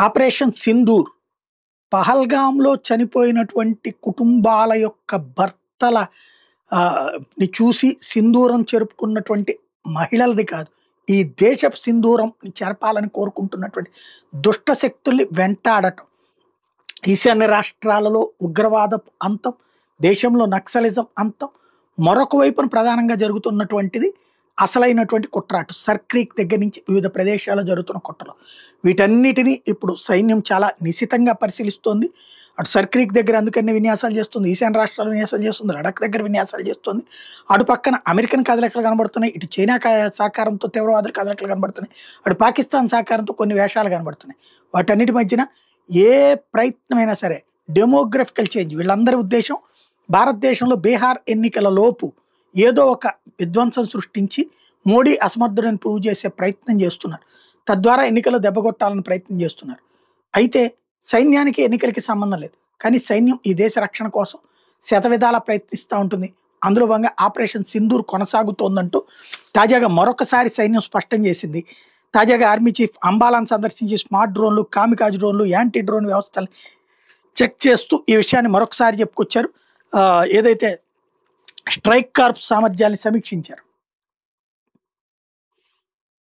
Operation Sindoor పహల్గామ్‌లో చనిపోయినటువంటి కుటుంబాల యొక్క భర్తల ని చూసి సింధూరం చెరుపుకున్నటువంటి మహిళలది కాదు. ఈ దేశపు సింధూరం చెరపాలని కోరుకుంటున్నటువంటి దుష్ట శక్తుల్ని వెంటాడటం. ఈశాన్య రాష్ట్రాలలో ఉగ్రవాదపు అంతం, దేశంలో నక్సలిజం అంతం, మరొక వైపున ప్రధానంగా జరుగుతున్నటువంటిది అసలైనటువంటి కుట్ర. అటు సర్క్రీక్ దగ్గర నుంచి వివిధ ప్రదేశాల్లో జరుగుతున్న కుట్రలు. వీటన్నిటిని ఇప్పుడు సైన్యం చాలా నిశితంగా పరిశీలిస్తోంది. అటు సర్క్రీక్ దగ్గర అందుకనే విన్యాసాలు చేస్తుంది, ఈశాన్య రాష్ట్రాలు విన్యాసాలు చేస్తుంది, లడఖ్ దగ్గర విన్యాసాలు చేస్తుంది. అటు పక్కన అమెరికన్ కదలికలు కనబడుతున్నాయి, ఇటు చైనా సహకారంతో తీవ్రవాదుల కదలికలు కనబడుతున్నాయి, అటు పాకిస్తాన్ సహకారంతో కొన్ని వేషాలు కనబడుతున్నాయి. వాటన్నిటి మధ్యన ఏ ప్రయత్నమైనా సరే డెమోగ్రఫికల్ చేంజ్, వీళ్ళందరి ఉద్దేశం భారతదేశంలో బీహార్ ఎన్నికల లోపు ఏదో ఒక విధ్వంసం సృష్టించి మోడీ అసమర్థుడని ప్రూవ్ చేసే ప్రయత్నం చేస్తున్నారు. తద్వారా ఎన్నికల్లో దెబ్బకొట్టాలని ప్రయత్నం చేస్తున్నారు. అయితే సైన్యానికి ఎన్నికలకి సంబంధం లేదు. కానీ సైన్యం ఈ దేశ రక్షణ కోసం శతవిధాలా ప్రయత్నిస్తూ ఉంటుంది. అందులో భాగంగా ఆపరేషన్ సింధూర్ కొనసాగుతోందంటూ తాజాగా మరొకసారి సైన్యం స్పష్టం చేసింది. తాజాగా ఆర్మీ చీఫ్ అంబాలాను సందర్శించి స్మార్ట్ డ్రోన్లు, కామికాజ్ డ్రోన్లు, యాంటీ డ్రోన్ వ్యవస్థలు చెక్ చేస్తూ ఈ విషయాన్ని మరొకసారి చెప్పుకొచ్చారు. ఏదైతే స్ట్రైక్ కార్ప్స్ సామర్థ్యాన్ని సమీక్షించారు.